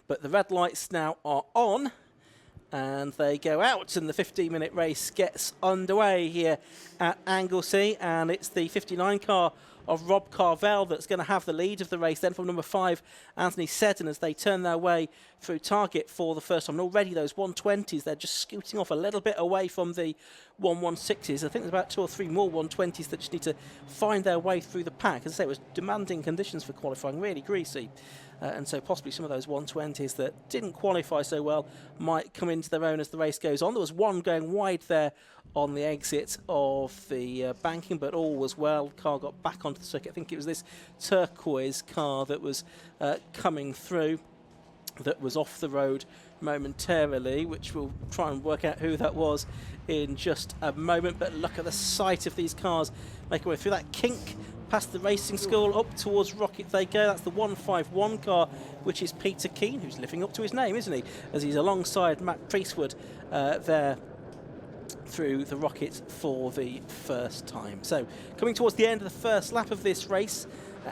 But the red lights now are on, and they go out, and the 15-minute race gets underway here at Anglesey, and it's the 59 car of Rob Carvell that's going to have the lead of the race then from number 5, Anthony Seddon, as they turn their way through target for the first time. And already those 120s, they're just scooting off a little bit away from the 116s. I think there's about 2 or 3 more 120s that just need to find their way through the pack. As I say, it was demanding conditions for qualifying, really greasy. And so possibly some of those 120s that didn't qualify so well might come into their own as the race goes on. There was one going wide there on the exit of the banking, but all was well. Car got back onto the circuit. I think it was this turquoise car that was coming through that was off the road momentarily, which we'll try and work out who that was in just a moment. But look at the sight of these cars making way through that kink past the racing school, up towards Rocket they go. That's the 151 car, which is Peter Keane, who's living up to his name, isn't he? As he's alongside Matt Priestwood there through the Rocket for the first time. So coming towards the end of the first lap of this race,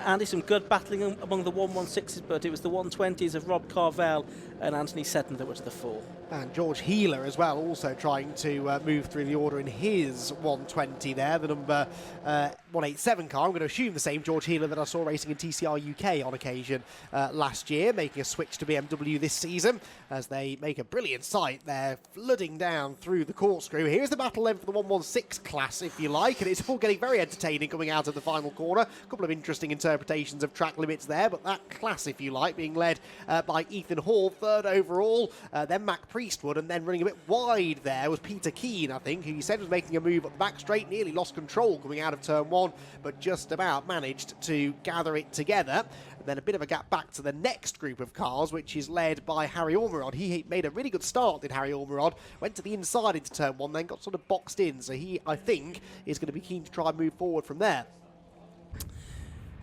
Andy, some good battling among the 116s, but it was the 120s of Rob Carvell and Anthony Seddon that were to the fore. And George Healer as well, also trying to move through the order in his 120 there, the number 187 car. I'm going to assume the same George Healer that I saw racing in TCR UK on occasion last year, making a switch to BMW this season as they make a brilliant sight. They're flooding down through the corkscrew. Here's the battle then for the 116 class, if you like, and it's all getting very entertaining coming out of the final corner. A couple of interesting interpretations of track limits there, but that class, if you like, being led by Ethan Hall, third overall, then Mac Priestwood, and then running a bit wide there was Peter Keane, I think, who you said was making a move up the back straight, nearly lost control coming out of turn 1, but just about managed to gather it together. And then a bit of a gap back to the next group of cars, which is led by Harry Ormerod. He made a really good start, did Harry Ormerod, went to the inside into turn 1, then got sort of boxed in, so he, I think, is going to be keen to try and move forward from there.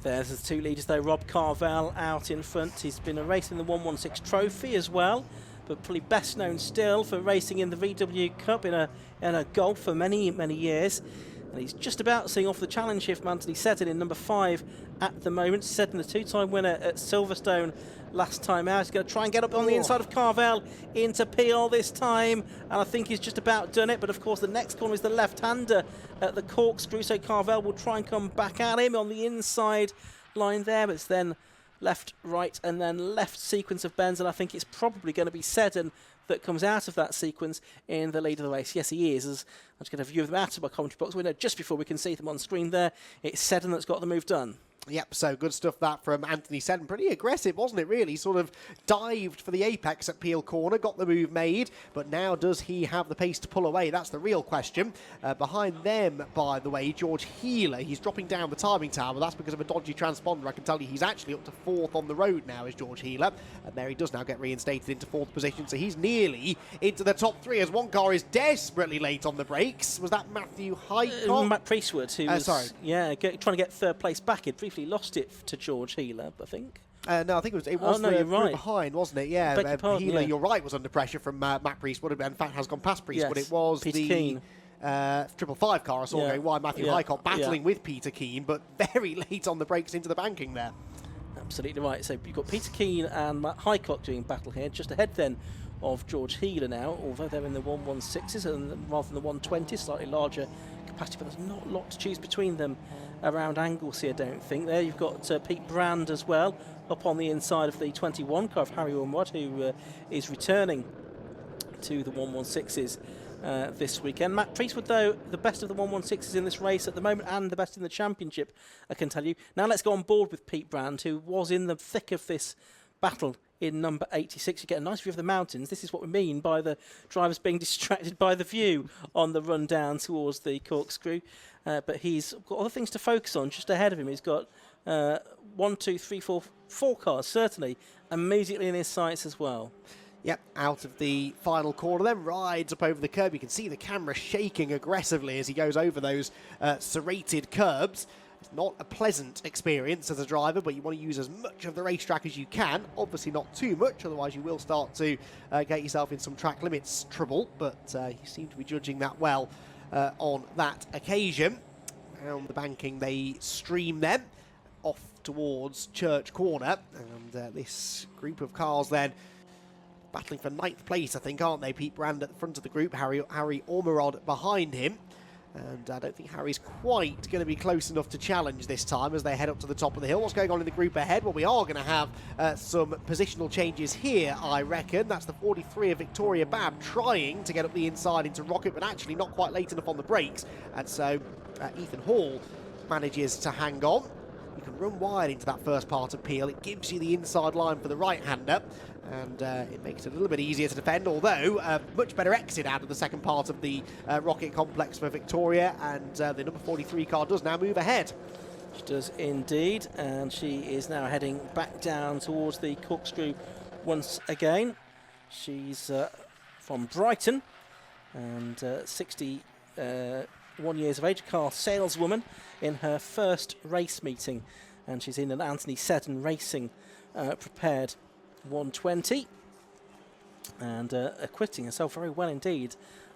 There's the 2 leaders though, Rob Carvell out in front. He's been racing the 116 trophy as well, but probably best known still for racing in the VW Cup in a Golf for many, many years. And he's just about seeing off the challenge here from Anthony Seddon in number 5 at the moment. Seddon, the 2-time winner at Silverstone last time out. He's going to try and get up on the inside of Carvell into Peel this time, and I think he's just about done it. But of course the next corner is the left-hander at the corkscrew, so Carvell will try and come back at him on the inside line there, but it's then left, right, and then left sequence of bends, and I think it's probably going to be Seddon that comes out of that sequence in the lead of the race. Yes, he is. As I'm just going to view them out of my commentary box window just before we can see them on screen there. It's Seddon that's got the move done. Yep, so good stuff that from Anthony Seddon. Pretty aggressive, wasn't it, really? Sort of dived for the apex at Peel Corner, got the move made, but now does he have the pace to pull away? That's the real question. Behind them, by the way, George Healer. He's dropping down the timing tower. That's because of a dodgy transponder. I can tell you he's actually up to 4th on the road now, is George Healer. And there he does now get reinstated into 4th position, so he's nearly into the top 3 as one car is desperately late on the brakes. Was that Matthew Hycock? Matt Priestwood, who was trying to get 3rd place back. He'd briefly lost it to George Healer, I think. No, I think it was no, the you're right. behind, wasn't it? Yeah, Healer, you're right, was under pressure from Matt Priestwood. In fact, has gone past Priestwood. Yes. It was Peter the Keane. 555 car I saw going wide. Matthew Hycock battling with Peter Keane, but very late on the brakes into the banking there. Absolutely right. So you've got Peter Keane and Matt Hycock doing battle here, just ahead then of George Healer now, although they're in the 116s and rather than the 120s, slightly larger capacity, but there's not a lot to choose between them around Anglesey, I don't think. There you've got Pete Brand as well, up on the inside of the 21 car of Harry Ormerod, who is returning to the 116s this weekend. Matt Priestwood, though, the best of the 116s in this race at the moment and the best in the championship, I can tell you. Now let's go on board with Pete Brand, who was in the thick of this battle in number 86. You get a nice view of the mountains. This is what we mean by the drivers being distracted by the view on the run down towards the corkscrew. But he's got other things to focus on just ahead of him. He's got 4 cars, certainly, immediately in his sights as well. Yep, out of the final corner, then rides up over the curb. You can see the camera shaking aggressively as he goes over those serrated curbs. It's not a pleasant experience as a driver, but you want to use as much of the racetrack as you can. Obviously not too much, otherwise you will start to get yourself in some track limits trouble, but you seem to be judging that well on that occasion. On the banking, they stream them off towards Church Corner, and this group of cars then battling for 9th place, I think, aren't they? Pete Brand at the front of the group, Harry Ormerod behind him. And I don't think Harry's quite going to be close enough to challenge this time as they head up to the top of the hill. What's going on in the group ahead? Well, we are going to have some positional changes here, I reckon. That's the 43 of Victoria Babb trying to get up the inside into Rocket, but actually not quite late enough on the brakes. And so Ethan Hall manages to hang on. You can run wide into that first part of Peel. It gives you the inside line for the right-hander, and it makes it a little bit easier to defend, although much better exit out of the second part of the Rocket complex for Victoria, and the number 43 car does now move ahead. She does indeed, and she is now heading back down towards the corkscrew once again. She's from Brighton, and 61 years of age, car saleswoman in her first race meeting, and she's in an Anthony Seddon Racing prepared 120, and acquitting herself very well indeed,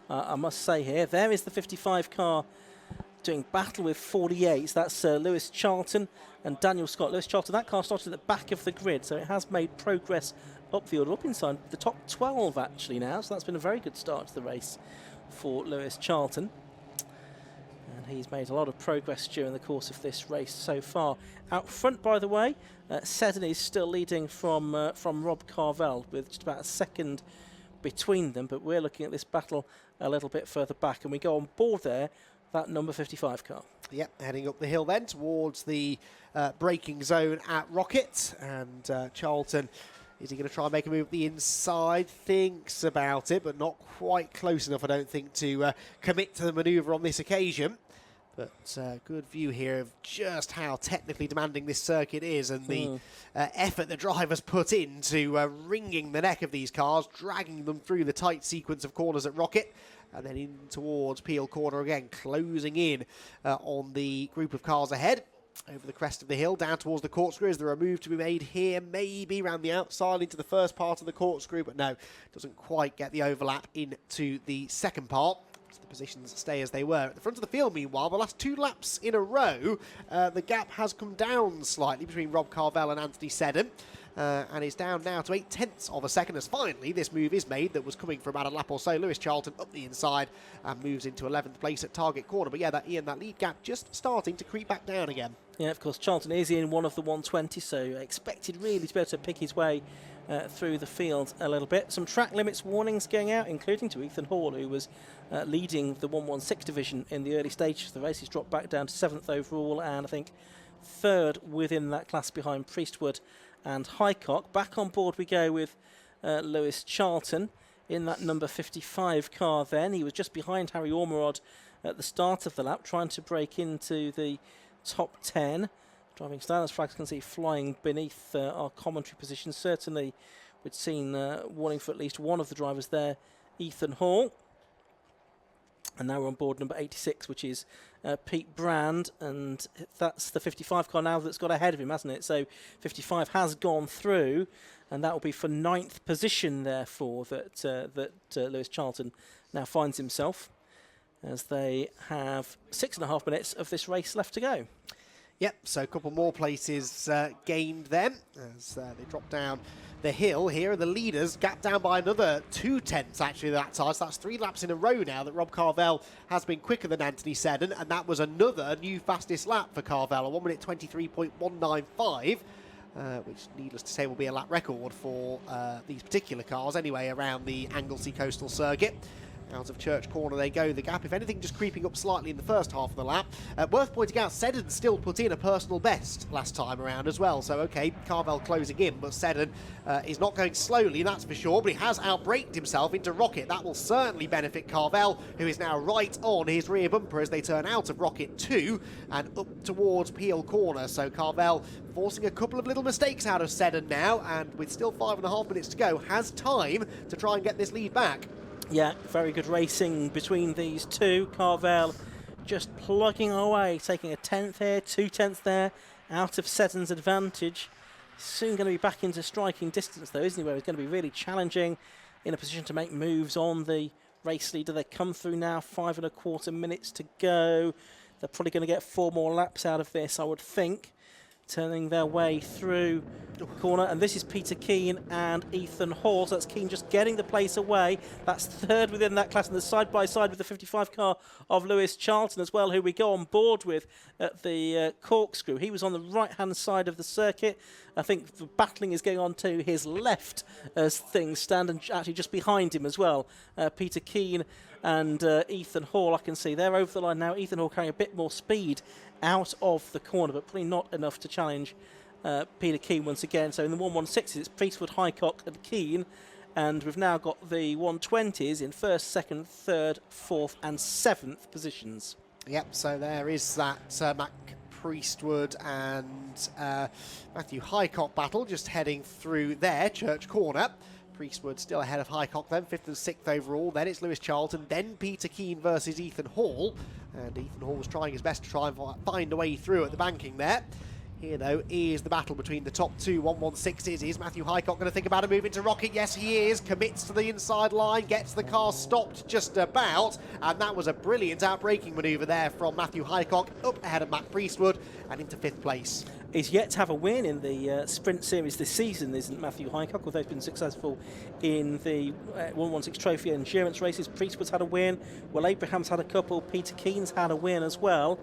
I must say here. There is the 55 car doing battle with 48s. That's Lewis Charlton and Daniel Scott. Lewis Charlton, that car started at the back of the grid, so it has made progress up the order, up inside the top 12 actually now, so that's been a very good start to the race for Lewis Charlton. And he's made a lot of progress during the course of this race so far. Out front, by the way, Seddon is still leading from Rob Carvell with just about a second between them, but we're looking at this battle a little bit further back, and we go on board there, that number 55 car. Yep, heading up the hill then towards the braking zone at Rocket, and Charlton, is he going to try and make a move the inside? Thinks about it, but not quite close enough, I don't think, to commit to the manoeuvre on this occasion. But good view here of just how technically demanding this circuit is, and the effort the drivers put into wringing the neck of these cars, dragging them through the tight sequence of corners at Rocket, and then in towards Peel Corner again, closing in on the group of cars ahead. Over the crest of the hill, down towards the corkscrew. Is there a move to be made here? Maybe around the outside into the first part of the corkscrew, but no, doesn't quite get the overlap into the second part. So the positions stay as they were. At the front of the field, meanwhile, the last 2 laps in a row, the gap has come down slightly between Rob Carvell and Anthony Seddon. And is down now to 0.8 of a second as finally this move is made that was coming for about a lap or so. Lewis Charlton up the inside and moves into 11th place at target corner. But yeah, that lead gap just starting to creep back down again. Yeah, of course, Charlton is in one of the 120, so expected really to be able to pick his way through the field a little bit. Some track limits warnings going out, including to Ethan Hall, who was leading the 116 division in the early stages of the race. He's dropped back down to 7th overall, and I think 3rd within that class behind Priestwood and Highcock. Back on board we go with Lewis Charlton in that number 55 car then. He was just behind Harry Ormerod at the start of the lap, trying to break into the top 10. Driving style, as flags can see, flying beneath our commentary position. Certainly we'd seen warning for at least one of the drivers there, Ethan Hall. And now we're on board number 86, which is Pete Brand, and that's the 55 car now that's got ahead of him, hasn't it? So 55 has gone through, and that will be for 9th position, therefore, that Lewis Charlton now finds himself, as they have 6.5 minutes of this race left to go. Yep, so a couple more places gained then as they drop down the hill here. The leaders gap down by another 2/10 actually that time. So that's 3 laps in a row now that Rob Carvell has been quicker than Anthony Seddon, and that was another new fastest lap for Carvell, a 1 minute 23.195. Which, needless to say, will be a lap record for these particular cars anyway around the Anglesey coastal circuit. Out of Church Corner they go. The gap, if anything, just creeping up slightly in the first half of the lap. Worth pointing out, Seddon still put in a personal best last time around as well. So, okay, Carvell closing in, but Seddon is not going slowly, that's for sure. But he has outbraked himself into Rocket. That will certainly benefit Carvell, who is now right on his rear bumper as they turn out of Rocket 2 and up towards Peel Corner. So Carvell forcing a couple of little mistakes out of Seddon now, and with still 5.5 minutes to go, has time to try and get this lead back. Yeah, very good racing between these two. Carvell just plugging away, taking a 10th here, 2/10 there, out of Seddon's advantage. Soon going to be back into striking distance though, isn't he, where he's going to be really challenging, in a position to make moves on the race leader. They come through now, 5.25 minutes to go. They're probably going to get 4 more laps out of this, I would think. turning their way through the corner, and this is Peter Keane and Ethan Hall. So that's Keane just getting the place away. That's third within that class, and the side-by-side with the 55 car of Lewis Charlton as well, who we go on board with at the corkscrew. He was on the right-hand side of the circuit. I think the battling is going on to his left as things stand, and actually just behind him as well. Peter Keane and Ethan Hall, I can see they're over the line now. Ethan Hall carrying a bit more speed out of the corner, but probably not enough to challenge Peter Keane once again. So in the 116s, it's Priestwood, Highcock and Keane, and we've now got the 120s in first, second, third, fourth and seventh positions. Yep, so there is that Mac Priestwood and Matthew Highcock battle just heading through there, Church Corner. Priestwood still ahead of Highcock then, 5th and 6th overall. Then it's Lewis Charlton, then Peter Keane versus Ethan Hall. And Ethan Hall was trying his best to try and find a way through at the banking there. Here, though, is the battle between the top two 116s. Is Matthew Highcock going to think about a move into Rocket? Yes, he is. Commits to the inside line, gets the car stopped just about. And that was a brilliant outbraking manoeuvre there from Matthew Highcock, up ahead of Matt Priestwood and into 5th place. He's yet to have a win in the sprint series this season, isn't Matthew Highcock, although he's been successful in the 116 Trophy endurance races. Priestwood's had a win. Will Abraham's had a couple. Peter Keane's had a win as well.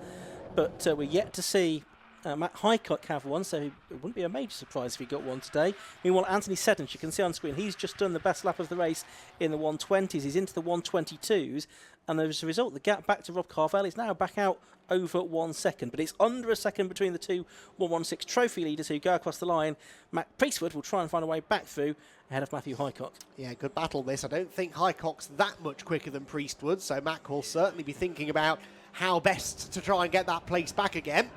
But we're yet to see Matt Highcock have one, so it wouldn't be a major surprise if he got one today. Meanwhile, Anthony Seddon, you can see on screen, he's just done the best lap of the race in the 120s. He's into the 122s, and as a result, the gap back to Rob Carvell is now back out over 1 second, but it's under a second between the two 116 trophy leaders who go across the line. Matt Priestwood will try and find a way back through ahead of Matthew Highcock. Yeah, good battle this. I don't think Highcock's that much quicker than Priestwood, so Matt will certainly be thinking about how best to try and get that place back again.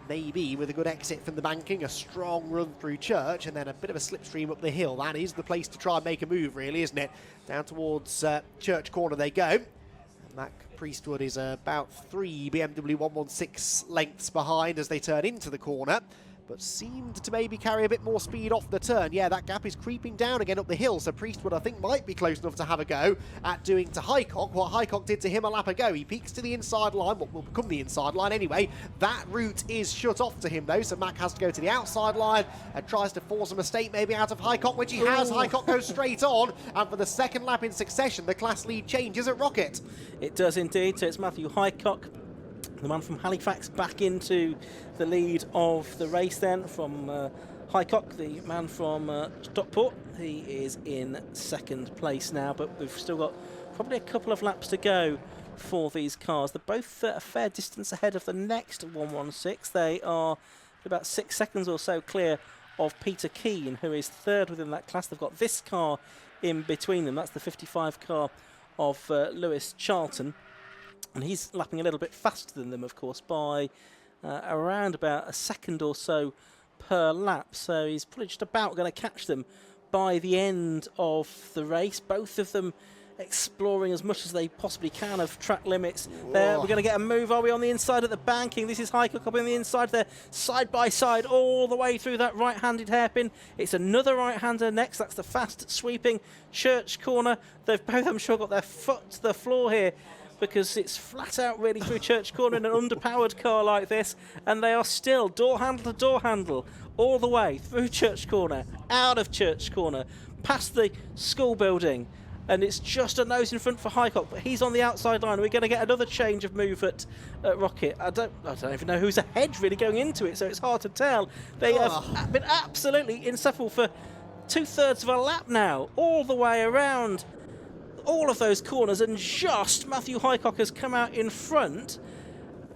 Maybe with a good exit from the banking, a strong run through Church, and then a bit of a slipstream up the hill. That is the place to try and make a move, really, isn't it? Down towards Church Corner they go. And Mac Priestwood is about 3 BMW 116 lengths behind as they turn into the corner, but seemed to maybe carry a bit more speed off the turn. Yeah, that gap is creeping down again up the hill, so Priestwood, I think, might be close enough to have a go at doing to Highcock what Highcock did to him a lap ago. He peeks to the inside line, what will become the inside line anyway. That route is shut off to him, though, so Mac has to go to the outside line and tries to force a mistake maybe out of Highcock, which he has. Highcock goes straight on, and for the second lap in succession, the class lead changes at Rocket. It does indeed, so it's Matthew Highcock, the man from Halifax, back into the lead of the race then from Highcock, the man from Stockport. He is in second place now, but we've still got probably a couple of laps to go for these cars. They're both a fair distance ahead of the next 116. They are about 6 seconds or so clear of Peter Keane, who is third within that class. They've got this car in between them. That's the 55 car of Lewis Charlton. And he's lapping a little bit faster than them, of course, by around about a second or so per lap. So he's probably just about going to catch them by the end of the race. Both of them exploring as much as they possibly can of track limits. There, we're going to get a move, are we, on the inside at the banking? This is Highcock up on the inside there, side by side, all the way through that right-handed hairpin. It's another right-hander next. That's the fast sweeping Church Corner. They've both, I'm sure, got their foot to the floor here, because it's flat out really through Church Corner in an underpowered car like this, and they are still door handle to door handle all the way through Church Corner, out of Church Corner, past the school building, and it's just a nose in front for Highcock, but he's on the outside line. We're going to get another change of move at Rocket. I don't even know who's ahead really going into it, so it's hard to tell. They have been absolutely insufferable for 2/3 of a lap now, all the way around all of those corners, and just Matthew Highcock has come out in front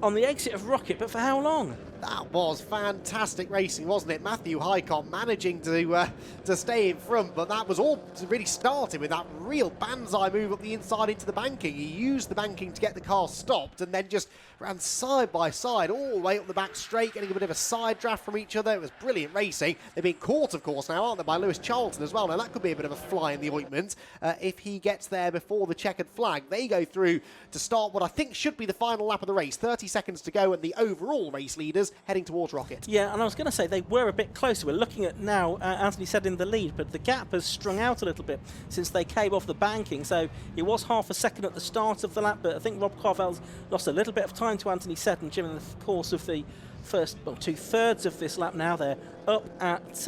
on the exit of Rocket, but for how long? That was fantastic racing, wasn't it? Matthew Highcock managing to stay in front, but that was all really started with that real banzai move up the inside into the banking. He used the banking to get the car stopped and then just ran side by side all the way up the back straight, getting a bit of a side draft from each other. It was brilliant racing. They're being caught, of course, now, aren't they, by Lewis Charlton as well. Now, that could be a bit of a fly in the ointment if he gets there before the checkered flag. They go through to start what I think should be the final lap of the race. 30 seconds to go, and the overall race leaders heading towards Rocket. Yeah, and I was going to say they were a bit closer. We're looking at now, Anthony said, in the lead, but the gap has strung out a little bit since they came off the banking. So it was half a second at the start of the lap, but I think Rob Carvell's lost a little bit of time to Anthony Seddon during the course of the two-thirds of this lap now. They're up at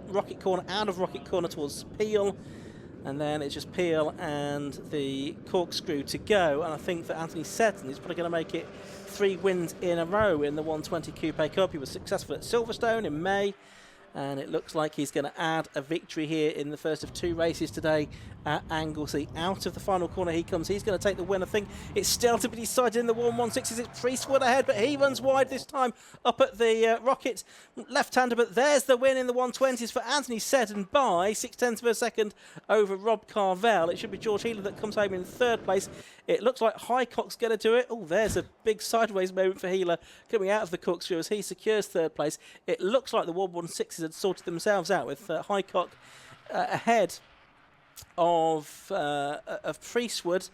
Rocket Corner, out of Rocket Corner towards Peel, and then it's just Peel and the Corkscrew to go. And I think that Anthony Seddon is probably going to make it 3 wins in a row in the 120 Coupe Cup. He was successful at Silverstone in May, and it looks like he's going to add a victory here in the first of 2 races today at Anglesey. Out of the final corner he comes. He's going to take the win. I think it's still to be decided in the 116s. It's Priestwood ahead, but he runs wide this time up at the Rocket left-hander. But there's the win in the 120s for Anthony Seddon by 0.6 of a second over Rob Carvell. It should be George Healer that comes home in 3rd place. It looks like Highcock's going to do it. Oh, there's a big sideways moment for Healer coming out of the corkscrew as he secures 3rd place. It looks like the 116s had sorted themselves out with Highcock ahead of Priestwood.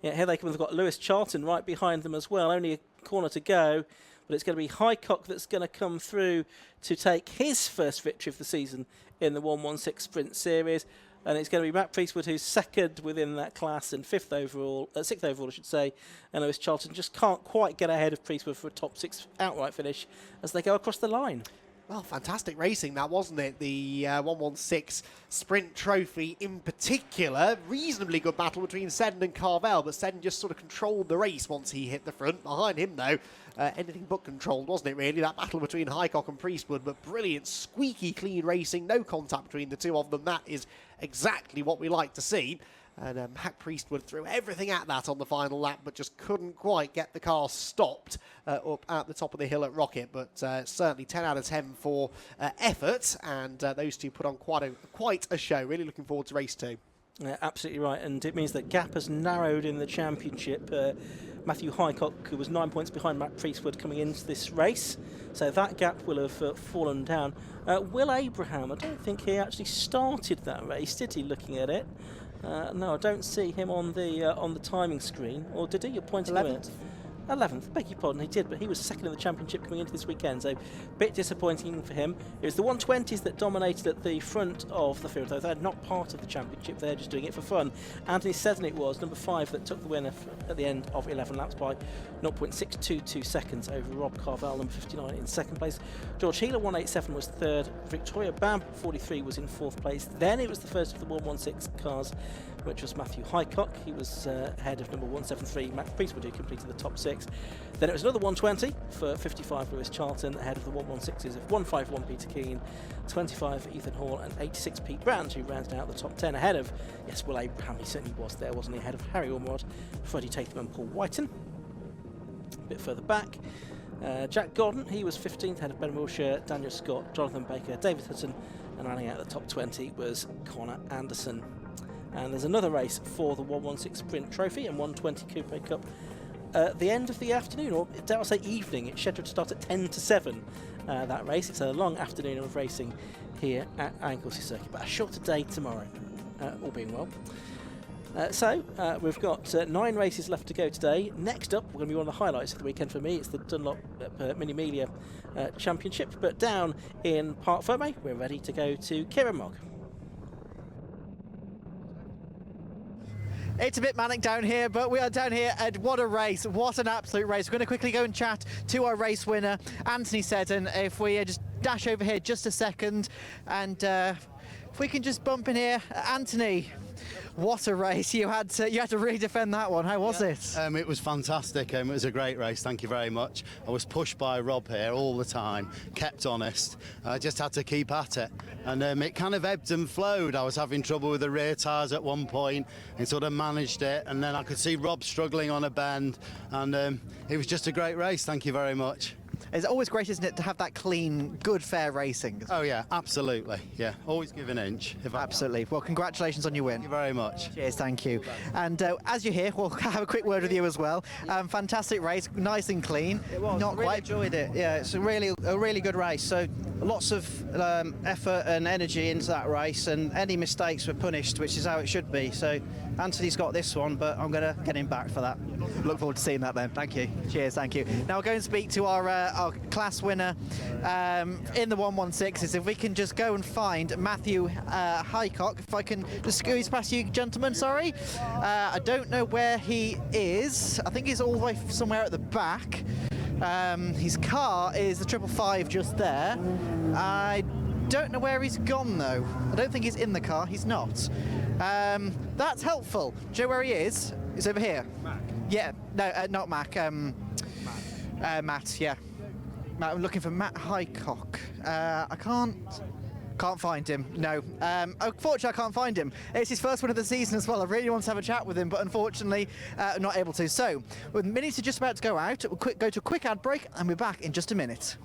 Yeah, here they come. They've got Lewis Charlton right behind them as well. Only a corner to go, but it's going to be Highcock that's going to come through to take his first victory of the season in the 116 Sprint Series. And it's going to be Matt Priestwood who's 2nd within that class and 6th overall, I should say. And Lewis Charlton just can't quite get ahead of Priestwood for a top 6 outright finish as they go across the line. Well, fantastic racing that, wasn't it? The 116 Sprint Trophy in particular. Reasonably good battle between Seddon and Carvell, but Seddon just sort of controlled the race once he hit the front. Behind him, though, anything but controlled, wasn't it, really? That battle between Highcock and Priestwood, but brilliant, squeaky clean racing. No contact between the two of them. That is exactly what we like to see. And Matt Priestwood threw everything at that on the final lap, but just couldn't quite get the car stopped up at the top of the hill at Rocket. But certainly 10 out of 10 for effort, and those two put on quite a show. Really looking forward to race 2. Yeah, absolutely right, and it means that gap has narrowed in the championship. Matthew Highcock, who was 9 points behind Matt Priestwood coming into this race, so that gap will have fallen down. Will Abraham, I don't think he actually started that race, did he, looking at it? No, I don't see him on the timing screen. Or did he? You're pointing to it. 11th, beg your pardon, he did, but he was 2nd in the championship coming into this weekend, so a bit disappointing for him. It was the 120s that dominated at the front of the field, though they're not part of the championship, they're just doing it for fun. Anthony Seddon it was, number 5, that took the win at the end of 11 laps by 0.622 seconds over Rob Carvell, number 59, in 2nd place. George Healer, 187, was 3rd. Victoria Bam, 43, was in 4th place. Then it was the first of the 116 cars, which was Matthew Highcock. He was ahead of number 173, Matt Priestwood, who completed the top 6. Then it was another 120 for 55 Lewis Charlton, ahead of the 116s of 151 Peter Keane, 25 Ethan Hall, and 86 Pete Brand, who rounded out the top 10 ahead of, yes, Will Abraham, he certainly was there, wasn't he, ahead of Harry Ormerod, Freddie Tatham and Paul Whiten. A bit further back, Jack Gordon, he was 15th, ahead of Ben Wilshire, Daniel Scott, Jonathan Baker, David Hutton, and rounding out the top 20 was Connor Anderson. And there's another race for the 116 Sprint Trophy and 120 Coupe Cup at the end of the afternoon, or dare I say evening. It's scheduled to start at 10 to 7, that race. It's a long afternoon of racing here at Anglesey Circuit, but a shorter day tomorrow, all being well. So we've got 9 races left to go today. Next up, we're going to be one of the highlights of the weekend for me. It's the Dunlop Mini Melia Championship, but down in Parc Fermé, we're ready to go to Kieran Mogg. It's a bit manic down here, but we are down here, and what a race, what an absolute race. We're going to quickly go and chat to our race winner, Anthony Seddon. If we just dash over here just a second, and if we can just bump in here. Anthony, what a race. You had to really defend that one. How was it? It was fantastic. It was a great race. Thank you very much. I was pushed by Rob here all the time, kept honest. I just had to keep at it. And it kind of ebbed and flowed. I was having trouble with the rear tyres at one point and sort of managed it. And then I could see Rob struggling on a bend. And it was just a great race. Thank you very much. It's always great, isn't it, to have that clean, good, fair racing? Oh, yeah, absolutely. Yeah, always give an inch. Absolutely. Well, congratulations on your win. Thank you very much. Cheers, thank you. And as you're here, we'll have a quick word with you as well. Fantastic race, nice and clean. It was. Not really quite. enjoyed it. Yeah, it's a really good race. So lots of effort and energy into that race, and any mistakes were punished, which is how it should be. So Anthony's got this one, but I'm going to get him back for that. Look forward to seeing that then. Thank you. Cheers, thank you. Now we'll go and speak to our class winner in the 116s. If we can just go and find Matthew Highcock. If I can just squeeze past you, gentlemen, sorry. I don't know where he is. I think he's all the way somewhere at the back. His car is the 555 just there. I don't know where he's gone though. I don't think he's in the car. He's not. That's helpful. Do you know where he is? He's over here. Mac. Yeah. No, not Mac. Matt. Yeah. Matt, I'm looking for Matt Highcock. I can't find him. No. Unfortunately, I can't find him. It's his first win of the season as well. I really want to have a chat with him, but unfortunately, not able to. So, with minutes are just about to go out, we'll go to a quick ad break, and we're back in just a minute.